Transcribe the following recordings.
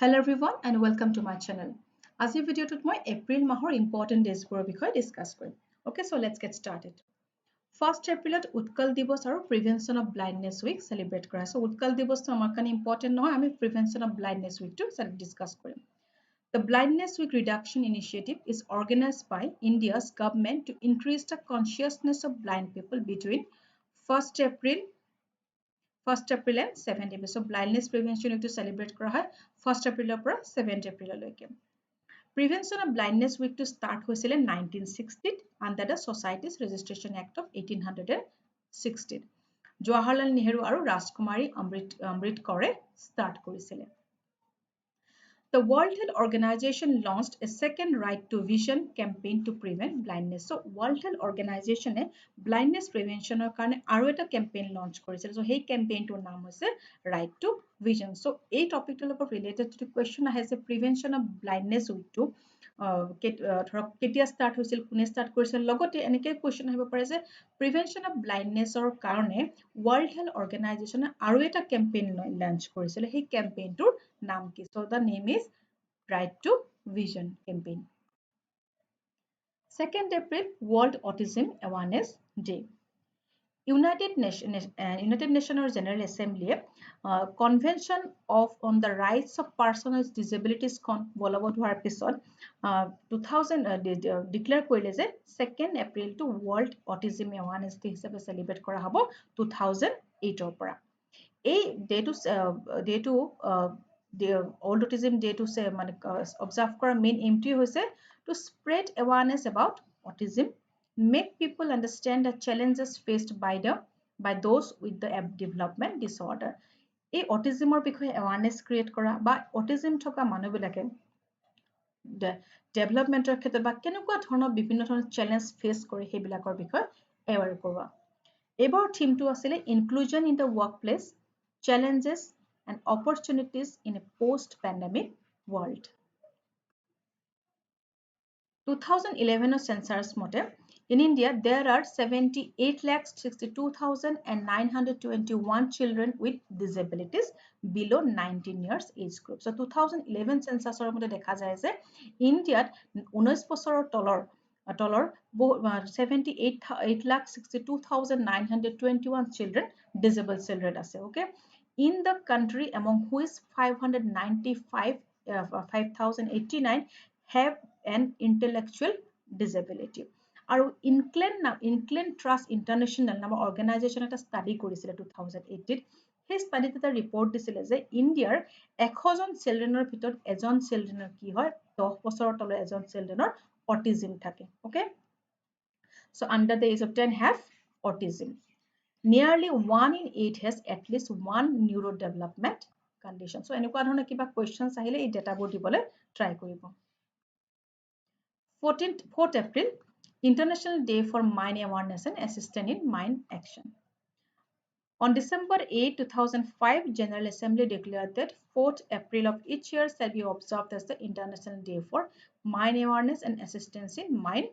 Hello everyone and welcome to my channel. আজিৰ ভিডিঅ'টোত মই এপ্ৰিল মাহৰ ইম্পৰ্টেণ্ট ডেজবোৰৰ বিষয়ে ডিছকাছ কৰিম। Okay, so let's get started. 1st এপ্ৰিলত উৎকল দিৱস আৰু prevention of blindness week celebrate কৰা হৈছে। উৎকল দিৱসটো আমাৰ কাৰণে ইম্পৰ্টেণ্ট নহয়, আমি প্ৰিভেনশ্যন অফ ব্লাইণ্ডনেছ উইকটো ডিছকাছ কৰিম। The Blindness Week Reduction Initiative is organized by India's government to increase the consciousness of blind people between 1st April and 7th April. So blindness prevention week to celebrate kora hai 1st April পৰা 7th April লৈকে. Prevention of blindness week to start হৈছিলে 1960 under the Societies Registration Act of 1860. Jawaharlal Nehru আৰু Rajkumari Amrit Kaure start কৰিছিলে. The World Health Organization launched a second Right to Vision campaign to prevent blindness. So World Health Organization blindness prevention karone aru eta campaign launch korisil. So hey campaign to naam hoise Right to Vision. So ei topic to logor related to question ahe je prevention of blindness week to ধৰক কেতিয়া start হৈছিল কোনে start কৰিছিল লগতে এনেকে question আহিব পাৰে যে prevention of blindness or কাৰণে World Health Organization আৰু এটা campaign launch কৰিছিল সেই campaign টোৰ নাম কি so the name is Right to Vision campaign 2nd April World Autism Awareness Day United Nations General Assembly Convention on the Rights of Persons with Disabilities বলবৎ হোৱাৰ পিছত 2000 declare কৰিলে যে 2nd April to World Autism Awareness Day হিচাপে celebrate কৰা হ'ব 2008 ৰ পৰা এই ডেটো World Autism Day to say observe kora main aim to hoise to spread awareness about autism make people understand the challenges faced by those with the development disorder এই autism or বিষয়ে awareness create kora ba autism thoka manu bilake development or ক্ষেত্ৰত বা কেনেকুৱা ধৰণৰ বিভিন্ন ধৰণৰ challenge face কৰে হেবিলাকৰ বিষয়ে aware কৰবা এবাৰ থিমটো আছিল inclusion in the workplace challenges and opportunities in a post-pandemic world. 2011 census mote in India there are 78,62,921 children with disabilities below 19 years age group. So 2011 census mote dekha jay je India 19 bosoror tolor 78,62,921 children disabled children ase okay in the country among who is 5,089 have an intellectual disability আৰু Incline Trust International নামৰ organization এটা study কৰিছিলে 2008 সেই study এটা report দিছিলে যে ইণ্ডিয়াৰ 100 জন চিলড্ৰেনৰ ভিতৰত এজন চিলড্ৰেনৰ কি হয় 10 বছৰৰ তলৰ এজন চিলড্ৰেনৰ autism থাকে okay so under the age of 10 have autism nearly 1 in 8 has at least one neurodevelopment condition so এনেকুৱা ধৰণৰ কিবা questions আহিলে এই ডেটাবোৰ দিবলৈ try কৰিব 4th April International Day for Mind Awareness and Assistance in Mind Action on December 8 2005 General Assembly declared that 4th April of each year shall be observed as the International Day for Mind Awareness and Assistance in Mind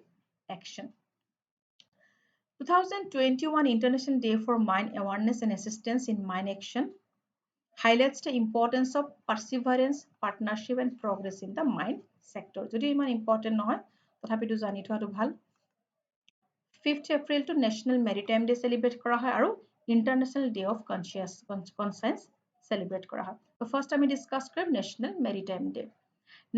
Action 2021 International Day for Mind Awareness and Assistance in Mind Action highlights the importance of perseverance, partnership and progress in the mind sector. Jodi iman important নহয় তথাপিটো জানি থোৱাটো ভাল 5th April to National Maritime Day celebrate কৰা হয় আৰু International Day of Conscience celebrate কৰা হয়. So first আমি discuss কৰিম National Maritime Day.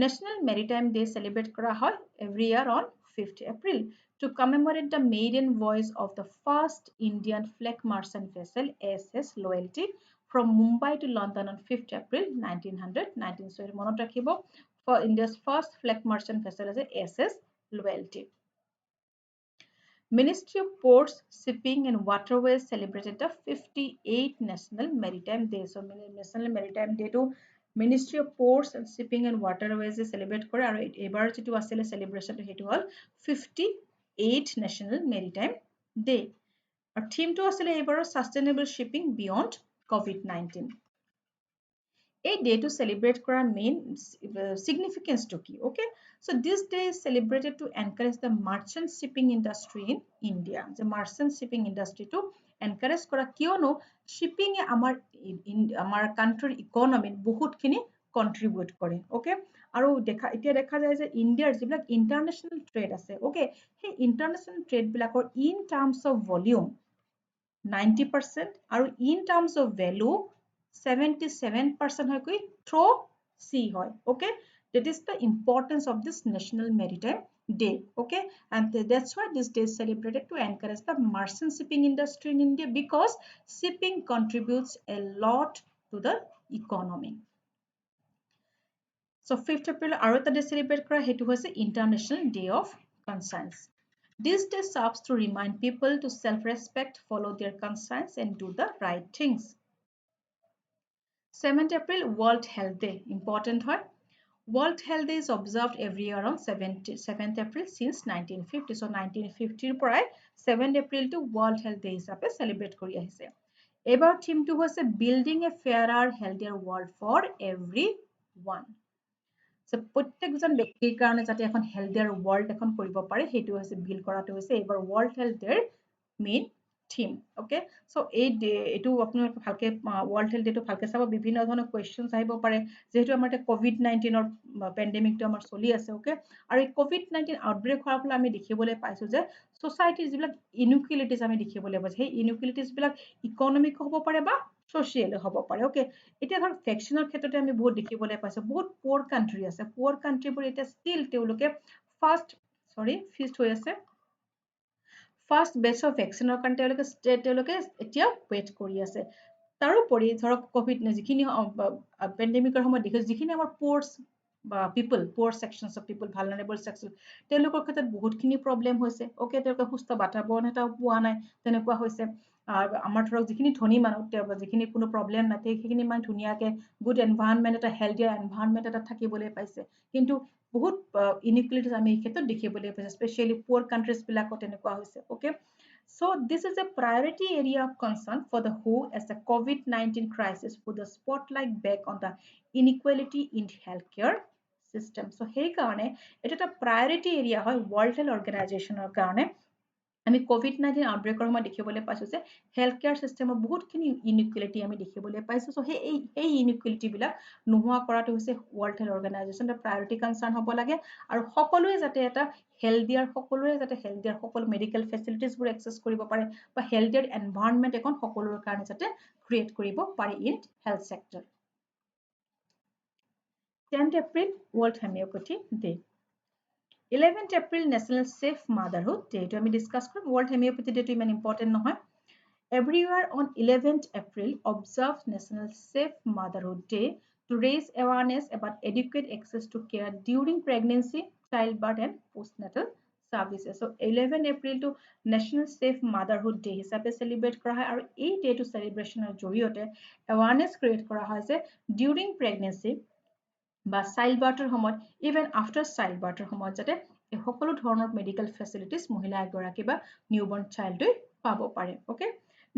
National Maritime Day celebrate কৰা হয় every year on 5th April to commemorate the maiden voyage of the first Indian flag merchant vessel SS Loyalty from Mumbai to London on 5th April 1919. So মনত ৰাখিব for India's first flag merchant vessel as SS Loyalty. Ministry of Ports, Shipping and Waterways celebrated the 58th National Maritime Day. So National Maritime Day to Ministry of Ports and Shipping and Waterways celebrate কৰে আৰু এবাৰ যেটো আছিল celebration to হেতু হল 58th National Maritime Day. আৰু theme to আছিল এবাৰ sustainable shipping beyond COVID-19. A day to celebrate kora main significance to ki okay so this day is celebrated to encourage the merchant shipping industry in India the merchant shipping industry to encourage kora kiyono shipping amar country economy বহুত khini contribute কৰে okay আৰু এতিয়া দেখা যায় যে ইণ্ডিয়াৰ যিবিলাক international trade আছে ওকে সেই ইণ্টাৰনেশ্যনেল ট্ৰেড বিলাকৰ ইন টাৰ্মছ অফ ভলিউম 90% আৰু ইন টাৰ্মছ অফ ভেলু 77% হয় কৈ থ্ৰু চি হয় okay that is the importance of this national maritime day okay and that's why this day is celebrated to encourage the merchant shipping industry in India because shipping contributes a lot to the economy. So 5th April আৰু এটা day celebrate কৰা হেতু হৈছে International Day of Conscience. This day serves to remind people to self-respect, follow their conscience and do the right things. 7th April World Health Day important হয়. World Health Day is observed every year on 7th April since 1950. So 1950 পৰাই 7th April to World Health Day হিচাপে celebrate কৰি আহিছে. এবাৰ থিমটো হৈছে Building a Fairer, Healthier World for Everyone. প্ৰত্যেকজন ব্যক্তিৰ কাৰণে যাতে এখন হেলথিয়াৰ ৱৰ্ল্ড এখন কৰিব পাৰে সেইটো হৈছে বিল কৰাটো হৈছে এইবাৰ ৱৰ্ল্ড হেল্থ ডেৰ মেইন থিম ওকে সো এইটো আপোনালোকে ভালকে ৱৰ্ল্ড হেল্থ ডেটো ভালকে চাব বিভিন্ন ধৰণৰ কুৱেশ্যনছ আহিব পাৰে যেহেতু আমাৰ এতিয়া COVID-19 পেণ্ডেমিকটো আমাৰ চলি আছে ওকে আৰু এই COVID-19 আউটব্ৰেক হোৱাৰ ফলত আমি দেখিবলৈ পাইছো যে সোসাইটিৰ যিবিলাক ইনইকুৱেলিটিজ আমি দেখিবলৈ পাইছো সেই ইনইকুৱেলিটিজ বিলাক ইকনমিক হ'ব পাৰে বা সোশিয়েল হ'ব পাৰে ওকে এতিয়া ধৰ ভেকচিনৰ ক্ষেত্ৰতে আমি বহুত দেখিবলৈ পাইছো বহুত পুৱাৰ কান্ট্ৰি আছে পুৱাৰ কান্ট্ৰিবোৰ এতিয়া ষ্টিল তেওঁলোকে ফিষ্ট হৈ আছে ফাৰ্ষ্ট বেচ অফ ভেকচিনৰ কাৰণে তেওঁলোকে এতিয়া ৱেইট কৰি আছে তাৰোপৰি ধৰক কোভিড যিখিনি পেণ্ডেমিকৰ সময়ত দেখিছো যিখিনি আমাৰ পুৱাৰ সেকশনছ অফ পিপল ভালনাৰেবল সেকশন তেওঁলোকৰ ক্ষেত্ৰত বহুতখিনি প্ৰব্লেম হৈছে ওকে তেওঁলোকে সুস্থ বাতাবৰণ এটা পোৱা নাই তেনেকুৱা হৈছে আমাৰ ধৰক যিখিনি ধনী মানুহ যিখিনি কোনো প্ৰব্লেম নাই সেইখিনি মানে ধুনীয়াকে গুড এনভাইৰনমেণ্ট এটা হেলথিয়াৰ এনভাইৰনমেণ্ট এটা থাকিবলৈ পাইছে কিন্তু বহুত ইনইকুৱেলিটিজ আমি এই ক্ষেত্ৰত দেখিবলৈ পাইছো স্পেচিয়েলি পুৱাৰ কাণ্ট্ৰিজ বিলাকত তেনেকুৱা হৈছে okay So this is a priority area of concern for the WHO as the COVID-19 crisis put the spotlight back on the inequality in healthcare system. So hey karone eta eta priority area hoy World Health Organization or karone আমি COVID-19 আউটব্ৰেকৰ সময়ত দেখিবলৈ পাইছো যে health care সিস্টেমত বহুতখিনি inequality আমি দেখিবলৈ পাইছো so এই ইনইকুৱেলিটি বিলাক নোহোৱা কৰাটো হৈছে ৱৰ্ল্ড হেল্থ অৰ্গেনাইজেশ্যনৰ প্ৰায়োৰিটি কনচাৰ্ন হ'ব লাগে আৰু সকলোৱে যাতে এটা হেলথিয়াৰ সকলো মেডিকেল ফেচিলিটিজবোৰ এক্সেছ কৰিব পাৰে বা হেলথিয়াৰ এনভাইৰনমেণ্ট এখন সকলোৰে কাৰণে যাতে ক্ৰিয়েট কৰিব পাৰে in health sector 10th April World Homeopathy Day 11th April National Safe Motherhood Day. To আমি discuss কৰো World Homeopathy Day to ইমান important নহয়. Every year on 11th April observe National Safe Motherhood Day to raise awareness about adequate access to care during pregnancy, childbirth and postnatal services. So 11th April to National Safe Motherhood Day হিচাপে celebrate কৰা হয় আৰু এই day to celebrationৰ জৰিয়তে awareness create কৰা হয় যে during pregnancy বা চাইল্ড বাৰ্থৰ সময়ত ইভেন আফটাৰ চাইল্ড বাৰ্থৰ সময়ত যাতে সকলো ধৰণৰ মেডিকেল ফেচিলিটিজ মহিলা এগৰাকী বা নিউবৰ্ন চাইল্ডে পাব পাৰে okay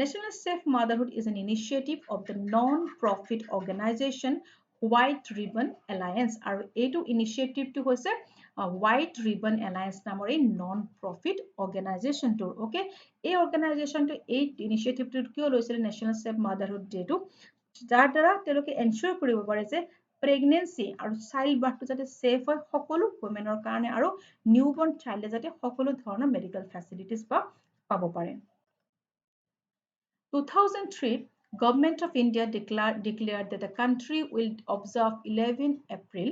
national safe motherhood is an initiative of the non profit organisation white ribbon alliance আৰু এইটো ইনিচিয়েটিভটো হৈছে হোৱাইট ৰিবন এলায়েন্স নামৰ এই নন প্ৰফিট অৰ্গেনাইজেশ্যনটোৰ ওকে এই অৰ্গেনাইজেশ্যনটো এই ইনিচিয়েটিভটো কিয় লৈছিলে নেশ্যনেল সেফ মাদাৰহুড ডেটো যাৰ দ্বাৰা তেওঁলোকে এনশ্যোৰ কৰিব পাৰে যে প্ৰেগনেন্সি আৰু চাইল্ড বাৰ্থটো যাতে সেফ হয় সকলো ওমেনৰ কাৰণে আৰু নিউবৰ্ন চাইল্ডে যাতে সকলো ধৰণৰ মেডিকেল ফেচিলিটিজ পাব পাৰে 2003 Government of India declared that the country will observe 11 April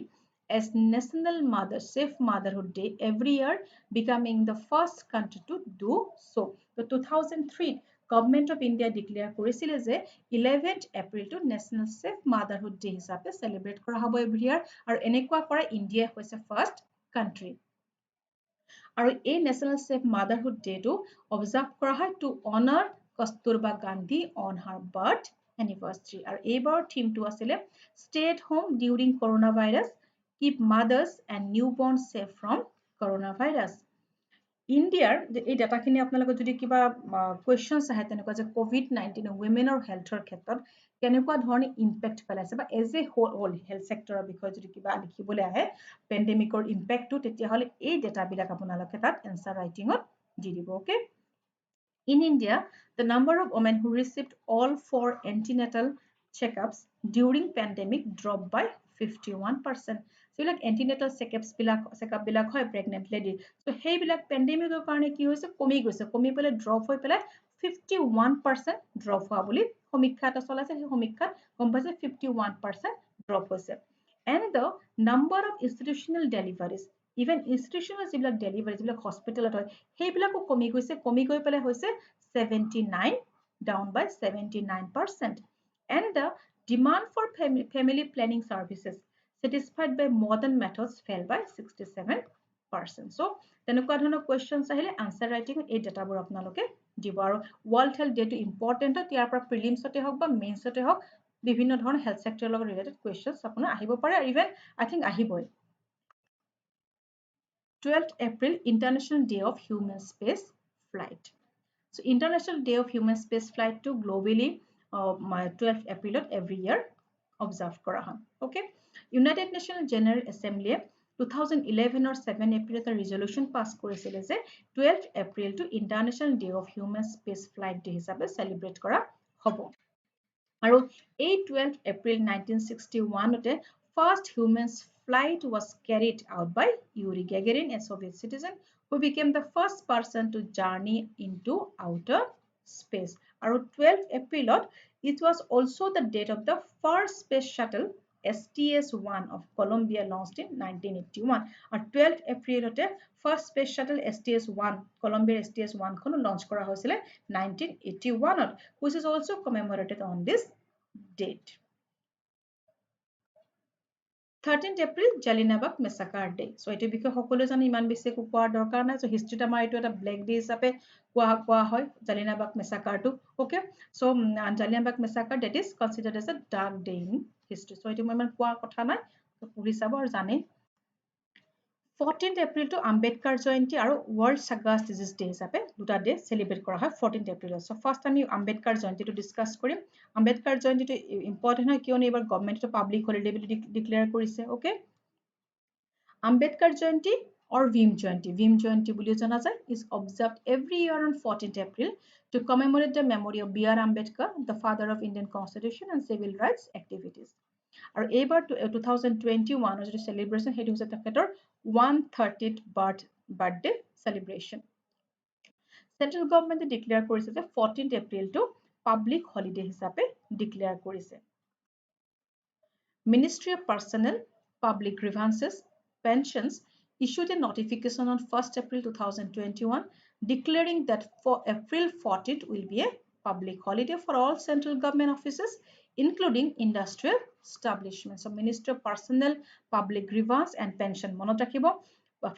as National Safe Motherhood Day every year, becoming the first country to do so. So 2003 Government of India declare কৰিছিলে যে 11th April to National Safe Motherhood Day হিচাপে celebrate কৰা হ'ব every year আৰু এনেকুৱা কৰা India হৈছে first country আৰু এই National Safe Motherhood Day টো observe কৰা হয় to honor Kasturba Gandhi on her birth anniversary আৰু এইবাৰৰ থিমটো আছিলে stay at home during coronavirus keep mothers and newborns safe from coronavirus ইণ্ডিয়াৰ এই ডাটাখিনি আপোনালোকে যদি কিবা কুৱেশ্যনছ আহে তেনেকুৱা যে COVID-19 womenৰ হেল্থৰ ক্ষেত্ৰত কেনেকুৱা ধৰণে ইম্পেক্ট পেলাইছে বা এজ এ হোল হেল্থ সেক্টৰৰ বিষয়ে যদি কিবা লিখিবলৈ আহে পেণ্ডেমিকৰ ইম্পেক্টটো তেতিয়াহ'লে এই ডাটাবিলাক আপোনালোকে তাত এনসাৰ ৰাইটিঙত দি দিব okay In India, the number of women who received all 4 antenatal checkups during pandemic dropped by 51%. যিবিলাক এণ্টিনেটাল চেকআপ বিলাক হয় প্ৰেগনেণ্ট লেডিৰ, চ' সেইবিলাক পেণ্ডেমিকৰ কাৰণে কি হৈছে, কমি গৈছে, কমি পেলাই ড্ৰপ হৈ পেলাই 51% ড্ৰপ হোৱা বুলি সমীক্ষা এটা চলাইছে। সেই সমীক্ষাত গম পাইছে 51% ড্ৰপ হৈছে। And the number of institutional deliveries, even institutional যিবিলাক ডেলিভাৰী, যিবিলাক হস্পিটেলত হয়, সেইবিলাকো কমি গৈছে, কমি গৈ পেলাই হৈছে 79, down by 79%. And the demand for family planning services satisfied by modern methods fell by 67%. So তেনেকুৱা ধৰণৰ questions আহিলে answer writing এই ডাটাবোৰ আপোনালোকে দিব। আৰু World Health Day টো important হয়, ইয়াৰ পৰা প্ৰিলিমছতে হওক বা মেইনছতে হওক বিভিন্ন ধৰণৰ হেল্থ চেক্টৰৰ লগত ৰিলেটেড questions আপোনাৰ আহিব পাৰে, আৰু ইভেন I think আহিবই। 12th April, International Day of Human Space Flight. So International Day of Human Space Flight to globally 12th April every year observe কৰা হয়। Okay, United Nations General Assembly 2011 or 7 April এটা resolution pass কৰিছিলে যে 12th April to International Day of Human Space Flight Day হিচাপে celebrate কৰা হ'ব। আৰু এই 12th April 1961 তে first human flight was carried out by Yuri Gagarin, a Soviet citizen who became the first person to journey into outer space. আৰু 12th April it was also the date of the first space shuttle STS-1 of Columbia launched in 1981. আৰু 12th April first space shuttle STS-1, Columbia STS-1 খনো launch কৰা হৈছিলে 1981, which is also commemorated on this date. 13th April, Jallianwala Massacre Day. So এইটো বিষয়ে সকলোৱে জানে, ইমান বেছি একো কোৱাৰ দৰকাৰ নাই। So হিষ্ট্ৰীত আমাৰ এইটো এটা ব্লেক ডে হিচাপে কোৱা হয় Jallianwala Massacre টো। Okay, so Jallianwala Massacre, that is considered as a dark day in history. So এইটো মই ইমান কোৱাৰ কথা নাই, পঢ়ি চাব আৰু জানে। 14th April to Ambedkar Jayanti আৰু World Chagas Disease Day হিচাপে দুটা ডে চেলিব্ৰেট কৰা হয় 14th April। So first আমি Ambedkar Jayantiটো ডিছকাছ কৰিম। Ambedkar Jayantiটো ইম্পৰ্টেণ্ট হয় কিয়নো এইবাৰ গভৰ্ণমেণ্টে পাব্লিক হলিডে বুলি ডিক্লেয়াৰ কৰিছে। Okay, Ambedkar Jayanti or Bhim Jayanti বুলিও জনা যায়, is observed every year on 14th April to commemorate the memory of B.R. Ambedkar, the father of Indian Constitution and civil rights activities. আৰু এইবাৰ 2021 যিটো celebration সেইটো হৈছে তেখেতৰ 130th birthday celebration. Central government declare কৰিছে যে 14th April টো public holiday হিচাপে declare কৰিছে। Ministry of Personnel, Public Grievances, Pensions issued a notification on 1st April 2021 declaring that for April 14th will be a public holiday for all central government offices including industrial establishments. So Ministry of Personnel, Public Grievance and Pension মনত ৰাখিব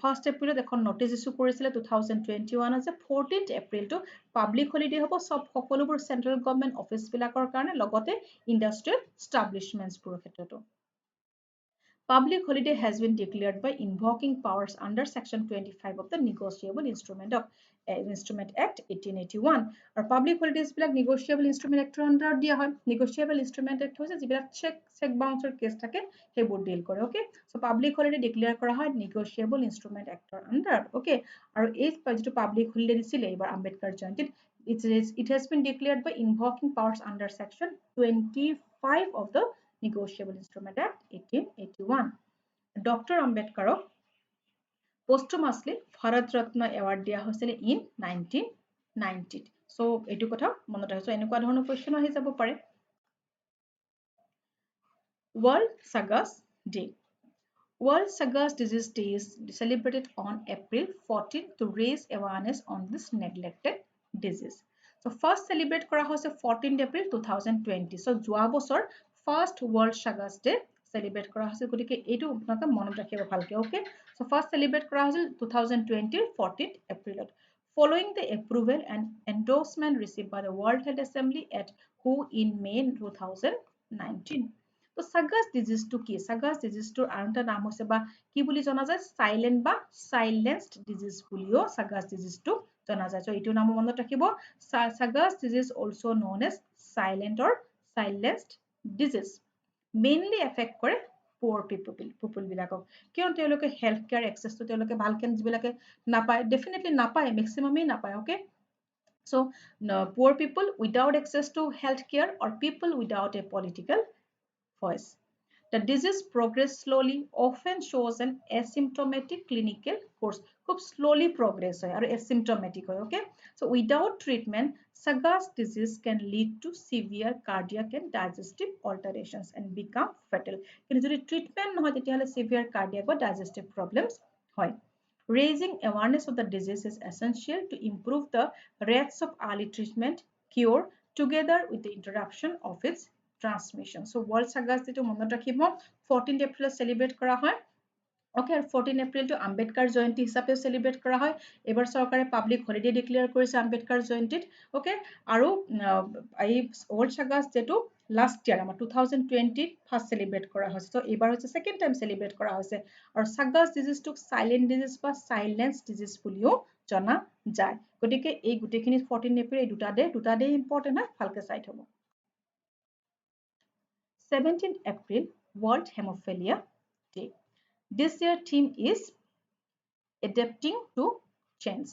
1st April এখন notice issue কৰিছিলে 2021 আছে 14th April টো public holiday হ'ব সকলোবোৰ central government office বিলাকৰ কাৰণে, লগতে industrial establishments বোৰৰ ক্ষেত্ৰতো। Public holiday has been declared by invoking powers under Section 25 of the Negotiable Instrument Act 1881. আৰু public holidays বিলাক Negotiable Instrument Act under দিয়া হয়। Negotiable Instrument Act হৈছে যিবিলাক check bounce কেছ থাকে সেইবোৰ ডিল কৰে। Okay, so public holiday declare কৰা হয় Negotiable Instrument Act under। Okay, আৰু এই যিটো public holiday দিছিলে এইবাৰ আম্বেদকাৰ জয়ন্তীত it has been declared by invoking powers under Section 25 of the Negotiable Instrument Act 1881. Dr. Ambedkarক posthumously Bharat Ratna Award দিয়া হৈছিলে in 1990. So এইটো কথা মনত ৰাখিব, এনেকুৱা ধৰণৰ question আহি যাব পাৰে। World Chagas Day. World Chagas Disease Day is celebrated on April 14 to raise awareness on this neglected disease. So first celebrate কৰা হৈছে 14 April 2020. So যোৱা বছৰ first World Chagas Day celebrate কৰা হৈছিল, গতিকে এইটো আপোনালোকে মনত ৰাখিব ভালকে। Okay, so first celebrate কৰা হৈছিল 2020 14th April following the approval and endorsement received by the World Health Assembly at WHO in May 2019. তো Chagas disease টো কি? Chagas disease টোৰ আন এটা নাম হৈছে বা কি বুলি জনা যায়, silent বা silenced disease বুলিও Chagas disease টো জনা যায়। So এইটো নাম মনত ৰাখিব, Chagas disease also known as silent or silenced disease, mainly affect কৰে poor people বিলাকক, কিয়নো তেওঁলোকে health care access টো তেওঁলোকে ভালকে যিবিলাকে নাপায়, definitely নাপায়, maximum নাপায়। Okay, so poor people without access to health care or people without a political voice. The disease progress slowly, often shows an asymptomatic clinical course. খুব slowly progress হয় আৰু asymptomatic হয়, okay? So without treatment, Chagas disease can lead to severe cardiac and digestive alterations and become fatal. কিন্তু যদি treatment নহয় তেতিয়াহলে severe cardiac or digestive problems হয়. Raising awareness of the disease is essential to improve the rates of early treatment, cure, together with the interruption of its transmission. So World Chagas Day to মনত ৰাখিব 14th April celebrate কৰা হয়. Okay, 14 April to Ambedkar Jayanti হিচাপে celebrate কৰা হয়. এবাৰ চৰকাৰে public holiday declare কৰিছে Ambedkar Jayantit. Okay, আৰু এই World Chagas Day to last year আমাৰ 2020 first celebrate কৰা হৈছে. So এবাৰ হৈছে second time celebrate কৰা হৈছে. আৰু Chagas disease টোক silent disease বা silence disease বুলিও জনা যায়। গতিকে এই গোটেইখিনি 14 April এই দুটা day important হয়, ভালকে চাই থব। 17 April World Hemophilia Day. This year theme is adapting to change.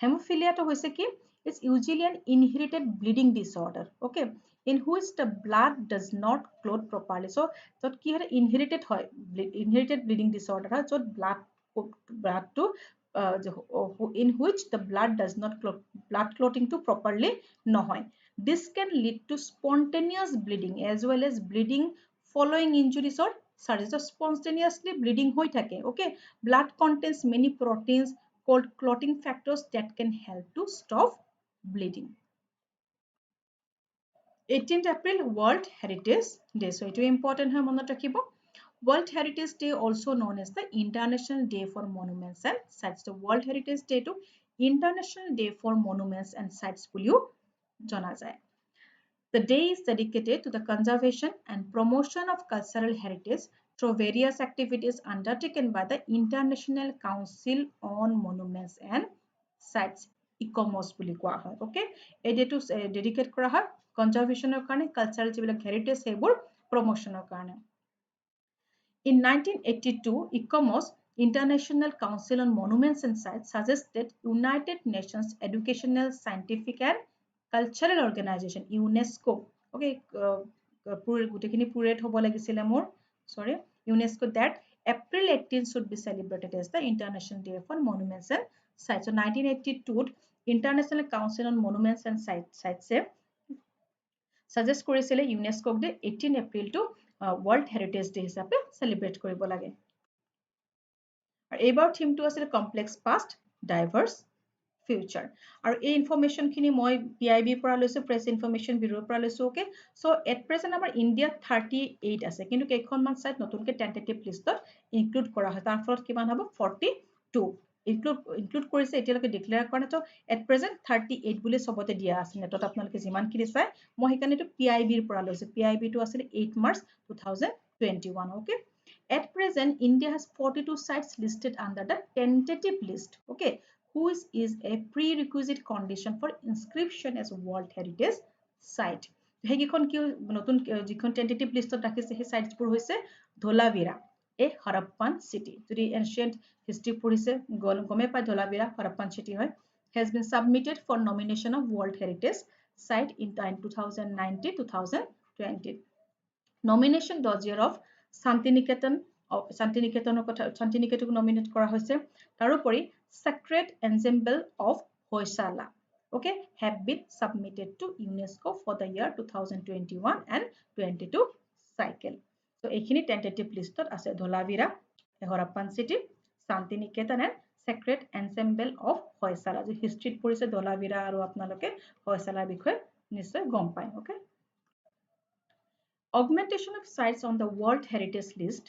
Hemophilia to hoise ki is usually an inherited bleeding disorder, okay, in which the blood does not clot properly. So jot ki hore inherited bleeding disorder hai jot blood to in which the blood does not blood clotting to properly nohoy. This can lead to spontaneous bleeding as well as bleeding following injuries or surgery. So spontaneously bleeding hoi thake, okay. Blood contains many proteins called clotting factors that can help to stop bleeding. 18th April World Heritage Day. So it is important hai monot rakhibo. World Heritage Day also known as the International Day for Monuments and Sites. The World Heritage Day to International Day for Monuments and Sites buliu jana jay. The day is dedicated to the conservation and promotion of cultural heritage through various activities undertaken by the International Council on Monuments and Sites, ICOMOS বুলি কোৱা হয়, okay? এই ডেটো dedicate কৰা হয় কনজাৰভেশ্যনৰ কাৰণে, cultural যিবিলাক heritage সেইবোৰ প্ৰমোশ্যনৰ কাৰণে। In 1982, ICOMOS, International Council on Monuments and Sites, suggested United Nations Educational, Scientific and Cultural Organization, UNESCO, okay, গোটেইখিনি পুৰেট হ'ব লাগিছিলে মোৰ, sorry, UNESCO, that April 18 should be celebrated as the International Day for Monuments and Sites. So 1982 International Council on Monuments and Sites suggest কৰিছিলে UNESCO ক 18 April to World Heritage Day হিচাপে celebrate কৰিব লাগে। আৰু এইবাৰ থিমটো আছিল complex past diverse future. আৰু এই ইনফৰমেশ্যন খিনি মই PIB পৰা লৈছো, প্ৰেছ ইনফৰমেশ্যন ব্যুৰোৰ পৰা লৈছো, okay? So at present আমাৰ ইণ্ডিয়াত 38 আছে, কিন্তু কেইখনমান সাইট নতুনকে টেন্টেটিভ লিষ্টত ইনক্লুড কৰা হয়, তাৰ ফলত কিমান হ'ব 42 ইনক্লুড কৰিছে, এতিয়ালৈকে ডিক্লেয়াৰ কৰা নাই। তো at present 38 বুলি সবতে দিয়া আছে নেটত, আপোনালোকে যিমানখিনি চাই মই সেইকাৰণে এইটো PIB ৰ পৰা লৈছো। PIB টো আছিল 8 March 2021, okay? At present India has 42 sites listed under the tentative list, okay, which is a prerequisite condition for inscription as World Heritage Site. সেইকেইখন কি নতুন যিখন টেন্টেটিভ লিষ্টত ৰাখিছে সেই সাইটছবোৰ হৈছে ধোলাভিৰা, a Harappan city. যদি ancient history পঢ়িছে গমে পায় ধোলাভিৰা Harappan city হয়, has been submitted for nomination of World Heritage Site in 2019-2020. Nomination dossier of Santiniketonক nominate কৰা হৈছে। তাৰোপৰি Sacred Ensemble of Hoysala, okay, have been submitted to UNESCO for the year 2021 and 22 cycle. So এইখিনি tentative listত আছে ধোলাভিৰা, Harappan city, Santiniketan and Sacred Ensemble of Hoysala. যে হিষ্ট্ৰীত পঢ়িছে ধোলাভিৰা আৰু আপোনালোকে Hoysalaৰ বিষয়ে নিশ্চয় গম পায়, okay? Augmentation of sites on the World Heritage List,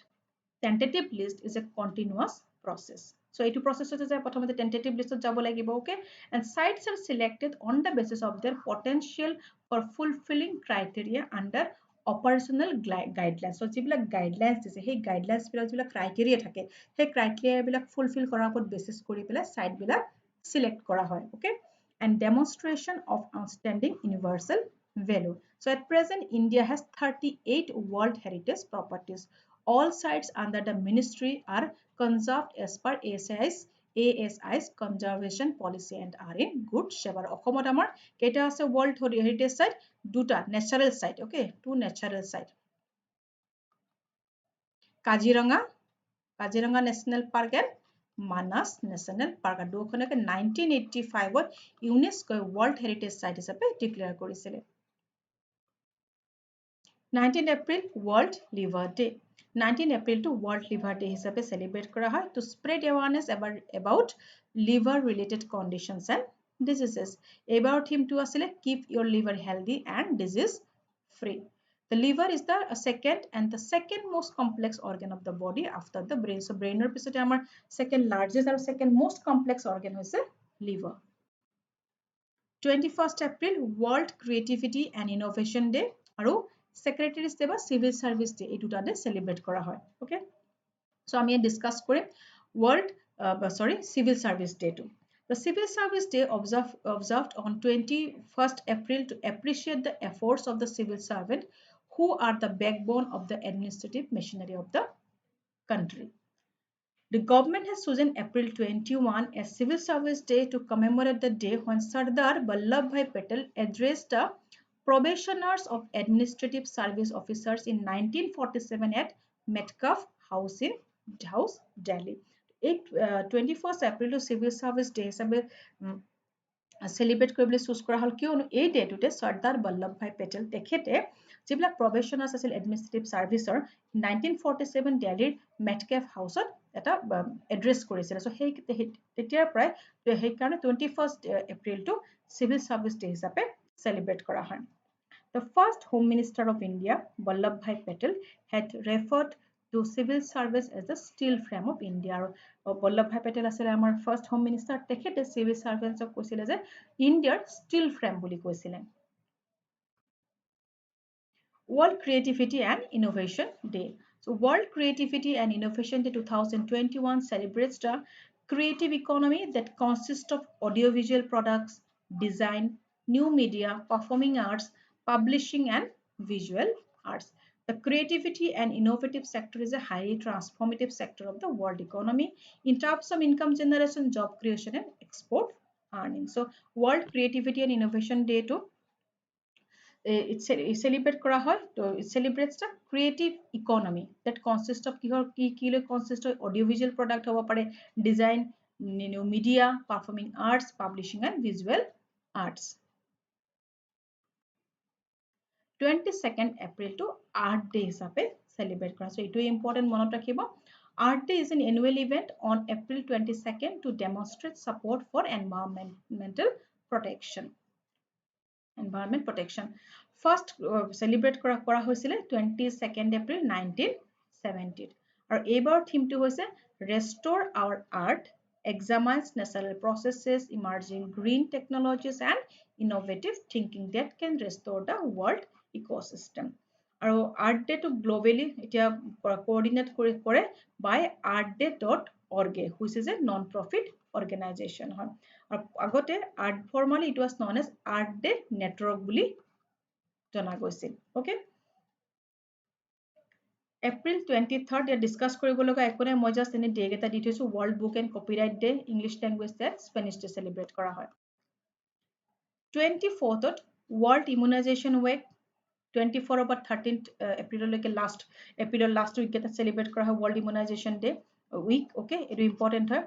tentative list, is a continuous process. So এইটো process হচ্ছে যে প্ৰথমতে tentative listত যাব লাগিব, okay? And sites are selected on the basis of their potential for fulfilling criteria under operational guidelines. So যিবিলাক guidelines দিছে সেই guidelines বিলাক যিবিলাক criteria থাকে সেই criteria বিলাক fulfill কৰাৰ ওপৰত basis কৰি পেলাই site বিলাক select কৰা হয়, okay? And demonstration of outstanding universal value. So at present India has 38 World Heritage properties. All sites under the ministry are conserved as per ASI's conservation policy and are in good shape. অসমত আমাৰ কেইটা আছে World Heritage Site? দুটা natural site, okay? Two natural site. Kaziranga national park and Manas national park দুখনকে 1985 ইউনেস্কোই world heritage site হিচাপে declare কৰিছিলে 19 April world liver day 19 এপ্ৰিলটো ৱৰ্ল্ড লিভাৰ ডে হিচাপে চেলিব্ৰেট কৰা হয় to spread awareness about liver related conditions and diseases এইবাৰৰ থিমটো আছিলে keep your liver healthy and disease free The liver is the second most complex organ of the body after the brain. So brainer pisote amar second largest or second most complex organ hoise liver. 21st April World Creativity and Innovation Day aru Secretaries Day ba Civil Service Day ei duta day celebrate kora hoy. Okay. So ami discuss korim Civil Service Day too. The Civil Service Day observed on 21st April to appreciate the efforts of the civil servant who are the backbone of the administrative machinery of the country. The government has chosen April 21 as Civil Service Day to commemorate the day when Sardar Vallabhbhai Patel addressed the probationers of administrative service officers in 1947 at Metcalfe House in Delhi. 21st April to Civil Service Day হিচাপে celebrate কৰিবলৈ choose কৰা হ'ল কিয়নো এই ডেটোতে চৰ্দাৰ বল্লভভাই পেটেল তেখেতে যিবিলাক প্ৰবেশনাৰ্ছ আছিল administrative ছাৰ্ভিচৰ 1947 দিল্লীৰ মেটকেফ হাউচত এটা এড্ৰেছ কৰিছিল সো সেই তেতিয়াৰ পৰাই সেইকাৰণে 21st এপ্ৰিলটো চিভিল ছাৰ্ভিচ ডে হিচাপে চেলিব্ৰেট কৰা হয় The first Home Minister of India, Vallabhbhai Patel, had referred to civil service as the steel frame of India. Vallabhbhai Patel asile amar first Home Minister tekhete civil servants ok koisile je India steel frame boli koisile. World Creativity and Innovation Day. So World Creativity and Innovation Day 2021 celebrates the creative economy that consists of audiovisual products, design, new media, performing arts, publishing and visual arts. The creativity and innovative sector is a highly transformative sector of the world economy in terms of income generation, job creation and export earning. So World Creativity and Innovation Day to it celebrate kora hoy to it celebrates the creative economy that consists of ki consist of audiovisual product hobo pare design new media performing arts publishing and visual arts 22nd April to Art Day hisabe celebrate kora so itu important monot rakhibo Art Day is an annual event on April 22nd to demonstrate support for environmental protection First celebrate কৰা হৈছিলে 22nd April 1970 আৰু এইবাৰ থিমটো হৈছে restore our art examines natural processes emerging green technologies and innovative thinking that can restore the world ecosystem আৰু art day to globally এতিয়া coordinate কৰে by artday.org which is a non-profit organization হয় আৰু আগতে art formally it was known as art day network বুলি জনা গৈছিল okay April 23rd ইয়াত ডিসকাস কৰিব লগা একো নাই মই জাস্ট এনে ডেট এটা দি থৈছো World Book and Copyright Day English Language Day Spanish Day celebrate কৰা হয় 24th World Immunization Week 24 about 13th April লৈকে last week এটা celebrate কৰা হয় World Immunization Day week okay it is important হয়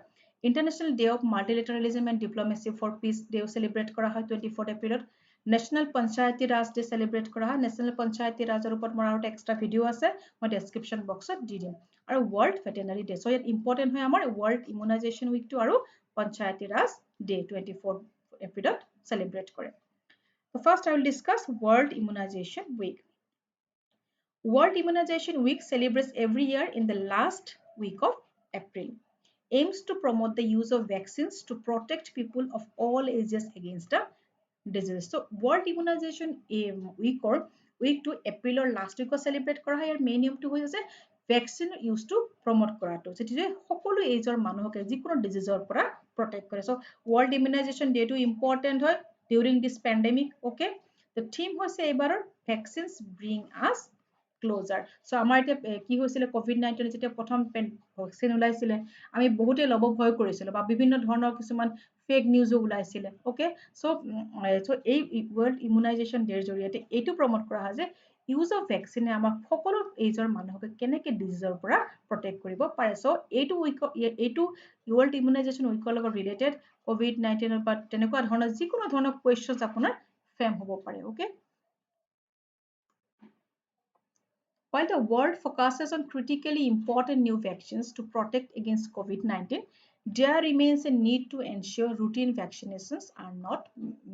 International Day of Multilateralism and Diplomacy for Peace Day celebrate কৰা হয় 24th April National Panchayati Raj Day celebrate কৰা হয় National Panchayati Rajৰ ওপৰত মোৰ আৰু এক্সট্ৰা ভিডিও আছে মই ডেসক্ৰিপচন বক্সত দি দিম আৰু World Veterinary Day so ইয়াত ইম্পৰ্টেন্ট হয় আমাৰ World Immunization Week টো আৰু Panchayati Raj Day 24th April celebrate কৰে So first I will discuss World Immunization Week World Immunization Week celebrates every year in the last week of April aims to promote the use of vaccines to protect people of all ages against the disease. So World Immunization week to April or last week celebrate kora hai main aim to hoise vaccine used to promote কৰাটো সেটি যে সকলো এজৰ মানুহকে যিকোনো ডিজিজৰ পৰা protect কৰে so World Immunization Day to important হয় during this pandemic okay the theme hoise ebaৰৰ vaccines bring us closer so আমাৰ এতিয়া কি হৈছিল COVID-19 যেতিয়া প্ৰথম ভ্যাকসিন ওলাইছিল আমি বহুতে লব ভয় কৰিছিল বা বিভিন্ন ধৰণৰ কিছুমান ফেক নিউজ ওলাইছিল ওকে so এই World Immunization Day জৰিয়তে এইটো প্ৰমোট কৰা হয় যে ইউজ অফ ভেকচিনে আমাক সকলো এজৰ মানুহকে কেনেকৈ ডিজিজৰ পৰা প্ৰটেক্ট কৰিব পাৰে চ' এইটো ৱৰ্ল্ড ইমিউনাইজেশ্যন উইকৰ লগত ৰিলেটেড COVID-19 বা তেনেকুৱা ধৰণৰ যিকোনো ধৰণৰ কুৱেশ্যনছ আপোনাৰ ফ্ৰেম হ'ব পাৰে okay While the world focuses on critically important new vaccines to protect against COVID-19, there remains a need to ensure routine vaccinations are not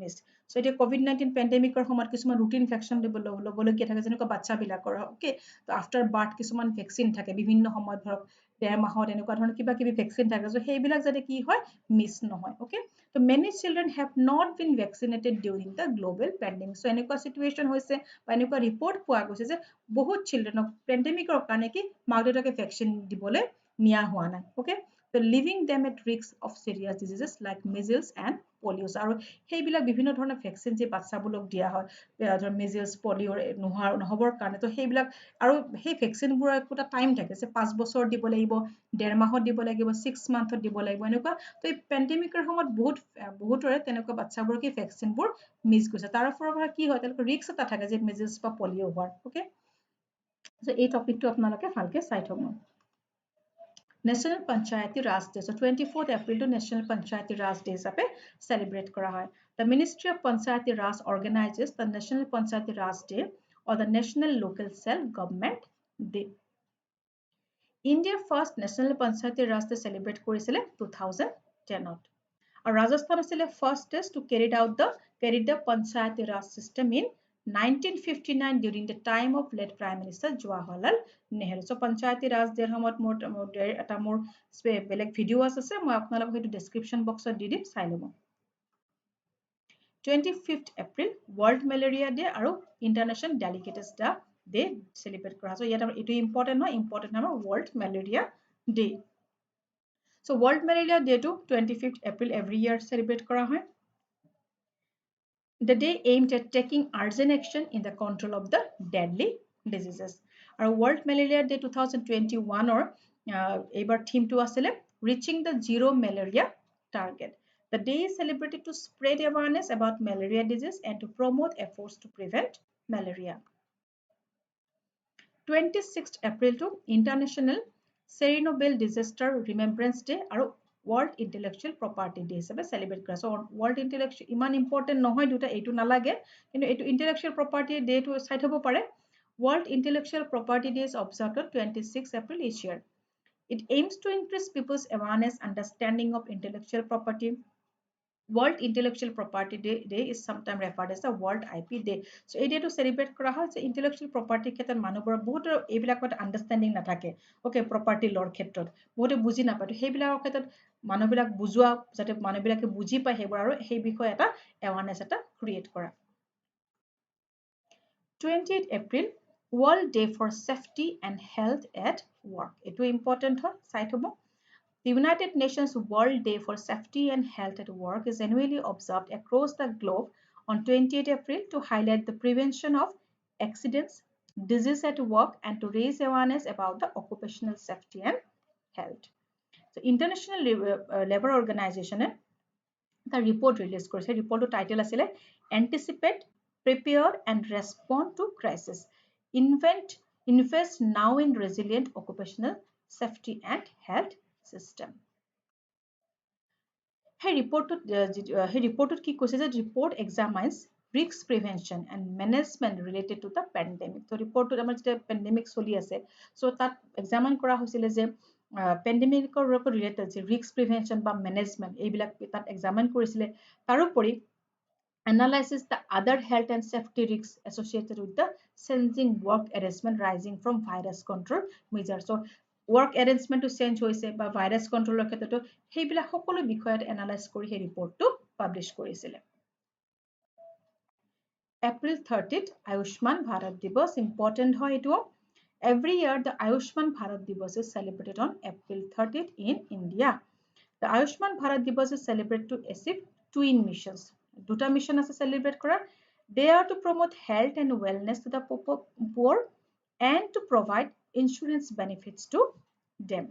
missed. So, এতিয়া COVID-19 pandemic সময়ত কিছুমান routine vaccine ল'বলগীয়া থাকে যেনেকুৱা বাচ্চাবিলাকৰ okay তো after birth কিছুমান vaccine থাকে বিভিন্ন সময়ত ধৰক 1.5 মাহত এনেকুৱা ধৰণৰ কিবা কিবি vaccine থাকে so সেইবিলাক যাতে কি হয় মিছ নহয় okay so many children have not been vaccinated during the global pandemic so এনেকুৱা situation হৈছে বা এনেকুৱা report পোৱা গৈছে যে বহুত চিলড্ৰেনক পেণ্ডেমিকৰ কাৰণে কি মাক দেউতাকে ভেকচিন দিবলৈ নিয়া হোৱা নাই okay so leaving them at risk of serious diseases like measles and polio আৰু সেইবিলাক বিভিন্ন ধৰণৰ ভেকচিন যে বাচ্চাবোৰক দিয়া হয় ধৰ measles polio নহবৰ কাৰণে তো সেইবিলাক আৰু সেই ভেকচিনবোৰৰ একটা টাইম থাকে যে 5 বছৰ দিব লাগিব 1.5 মাহত দিব লাগিব 6 মান্থত দিব লাগিব এনেকুৱা তো এই পেণ্ডেমিকৰ সময়ত বহুতৰে তেনেকুৱা বাচ্চাবোৰৰ কি ভেকচিনবোৰ মিছ গৈছে তাৰ পৰা কি হয় তেওঁলোকৰ ৰিস্ক এটা থাকে যে measles বা polio হোৱাৰ okay so এই টপিকটো আপোনালোকে ভালকে চাই থব National Panchayati Raj Day. So 24th April to National Panchayati Raj Day হিচাপে celebrate কৰা হয়. The Ministry of Panchayati Raj organizes the National Panchayati Raj Day or the National Local Self Government Day. India's first National Panchayati Raj Day celebrate কৰিছিলে 2010ত. আৰু ৰাজস্থান আছিলে first state to carry the Panchayati Raj system in 1959 during the time of late Prime Minister Jawaharlal Nehru. So Panchayati Raj Day সময়ত মোৰ বেলেগ video আছে মই আপোনালোকক সেইটো ডেসক্ৰিপশন বক্সত দি দিম চাই ল'ব 25th April World Malaria Day আৰু International Delegates Day celebrate কৰা হয় ইয়াত এইটো ইম্পৰ্টেন্ট হয় ইম্পৰ্টেন্ট আমাৰ World Malaria Day So World Malaria Day to 25th April every year celebrate কৰা হয় The day aimed at taking urgent action in the control of the deadly diseases. Our World Malaria Day 2021 or এইবাৰ theme to আছিলে reaching the zero malaria target. The day is celebrated to spread awareness about malaria disease and to promote efforts to prevent malaria. 26th April to International Chernobyl Disaster Remembrance Day আৰু World Intellectual Property Day হিচাপে celebrate কৰা so World Intellectual ইমান important নহয় দুটা এইটো নালাগে কিন্তু এইটো Intellectual Property Day টো চাই থব পাৰে World Intellectual Property Day is observed on 26 April each year. It aims to increase people's awareness, understanding of intellectual property. World Intellectual Property Day is sometimes referred as the World IP Day. So এই ডেটো celebrate কৰা হয় যে intellectual property ক্ষেত্ৰত মানুহবোৰৰ বহুত এইবিলাকত understanding নাথাকে okay property law ক্ষেত্ৰত বহুতে বুজি নাপায় সেইবিলাকৰ ক্ষেত্ৰত মানুহবিলাক বুজোৱা যাতে মানুহবিলাকে বুজি পায় সেইবোৰ আৰু সেই বিষয়ে এটা awareness এটা create কৰা 28th April World Day for Safety and Health at Work. এইটো important হয় চাই থব The United Nations World Day for Safety and Health at Work is annually observed across the globe on 28 April to highlight the prevention of accidents, disease at work, and to raise awareness about the occupational safety and health. So, International Labour Organization the report release কৰিছে reportৰ title আছিলে Anticipate, Prepare and Respond to Crisis. Invest now in resilient occupational safety and health system. সেই ৰিপৰ্টত কি কৈছে যে report examines risk prevention and management related to the pandemic. So ৰিপৰ্টত আমাৰ যেতিয়া pandemic চলি আছে so তাত examine কৰা হৈছিলে যে pandemicৰ লগত related যে risk prevention বা management এইবিলাক তাত examine কৰিছিলে তাৰোপৰি analyzes the other health and safety risks associated with the changing work arrangement rising from virus control measures. So work arrangement to change হৈছে বা virus control ক্ষেত্ৰতো সেইবিলাক সকলো বিষয়ত analyze কৰি সেই ৰিপৰ্টটো পাবলিশ কৰিছিলে April 30th Ayushman Bharat Divas important হয় এটো Every year the Ayushman Bharat Divas is celebrated on April 30th in India. The Ayushman Bharat Divas is celebrated to achieve twin missions. দুটা mission আছে celebrate কৰা they are to promote health and wellness to the poor and to provide insurance benefits to them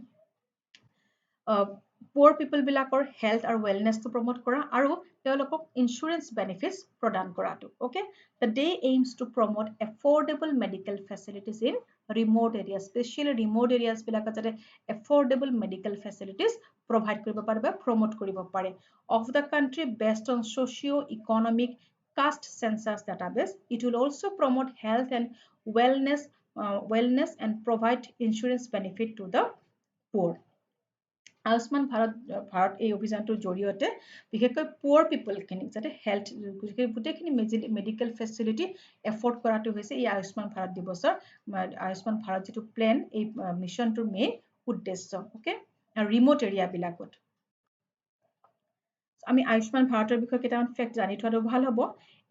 poor people বিলাকৰ health আৰু wellness to promote কৰা আৰু তেওঁলোকক ইনস্যুৰেঞ্চ benefits প্ৰদান কৰাটো okay the day aims to promote affordable medical facilities in remote areas especially remote areas বিলাকত যাতে affordable medical facilities provide কৰিব পাৰে বা promote কৰিব পাৰে of the country based on socio-economic caste census database it will also promote health and wellness and provide insurance benefit to the poor Ayushman Bharat এই অভিযানটোৰ জৰিয়তে বিশেষকৈ পুৱাৰ পিপলখিনিক যাতে হেল্থ গোটেইখিনি মেডিকেল ফেচিলিটি এফৰ্ড কৰাটো হৈছে এই আয়ুষ্মান ভাৰত দিৱসৰ আয়ুষ্মান ভাৰত যিটো প্লেন এই মিছনটোৰ মেইন উদ্দেশ্য ওকে ৰিমোট এৰিয়াবিলাকত আমি আয়ুষ্মান ভাৰতৰ বিষয়ে কেইটামান ফেক্ট জানি থোৱাটো ভাল হ'ব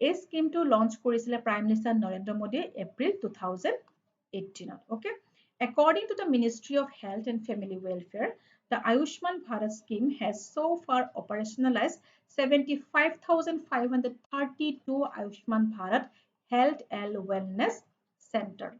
এই স্কিমটো লঞ্চ কৰিছিলে প্ৰাইম মিনিষ্টাৰ নৰেন্দ্ৰ মোদীয়ে April 2018 okay according to the Ministry of Health and Family Welfare the Ayushman Bharat scheme has so far operationalized 75,532 Ayushman Bharat Health and Wellness Center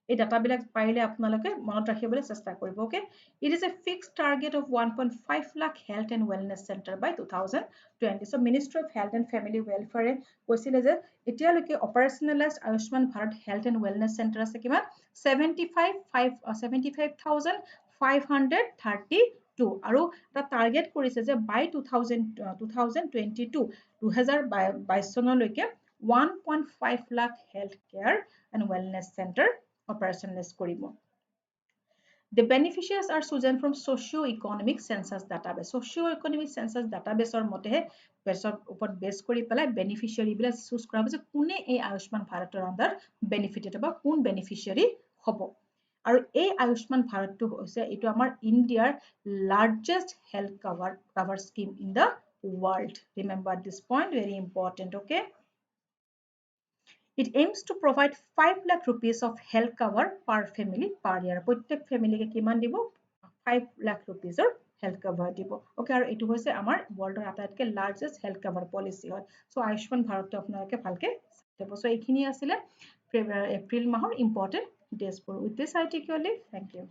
এই ডাটাবিলাক পাৰিলে আপোনালোকে মনত ৰাখিবলৈ চেষ্টা কৰিব okay it is a fixed target of 1.5 lakh health and wellness center by 2020 so Ministry of Health and Family Welfare কৈছিলে যে এতিয়ালৈকে operationalized Ayushman Bharat Health and Wellness Center আছে কিমান 75,532 আৰু এটা টাৰ্গেট কৰিছে যে by 2022 2022 চনলৈকে 1.5 lakh health care and wellness center operationalize কৰিব The beneficiaries are chosen from socio-economic census database. Socio-economic census database or মতেহে ওপৰত বেছ কৰি পেলাই বেনিফিচিয়াৰী বিলাক চুজ কৰা হৈছে কোনে এই আয়ুষ্মান ভাৰতৰ আন্ডাৰ বেনিফিটেড বা কোন বেনিফিচিয়াৰী হ'ব আৰু এই আয়ুষ্মান ভাৰতটো হৈছে এইটো আমাৰ ইণ্ডিয়াৰ largest health cover scheme in the world. Remember this point, very important, okay? It aims to provide 5 lakh rupees of health cover per family per year. প্ৰত্যেক ফ্যামিলিকে কিমান দিব 5 lakh rupees or health cover দিব okay আৰু এটো হৈছে আমাৰ ওয়াৰ্ল্ডৰ আটাইতকৈ লাৰ্জেষ্ট হেল্থ কভাৰ পলিসি হয় সো আয়ুষ্মান ভাৰতটো আপোনালোকে ভালকে চাব সো এইখিনি আছিল এপ্ৰিল মাহৰ ইম্পৰ্টেন্ট ডেজবোৰ with this I take you leave thank U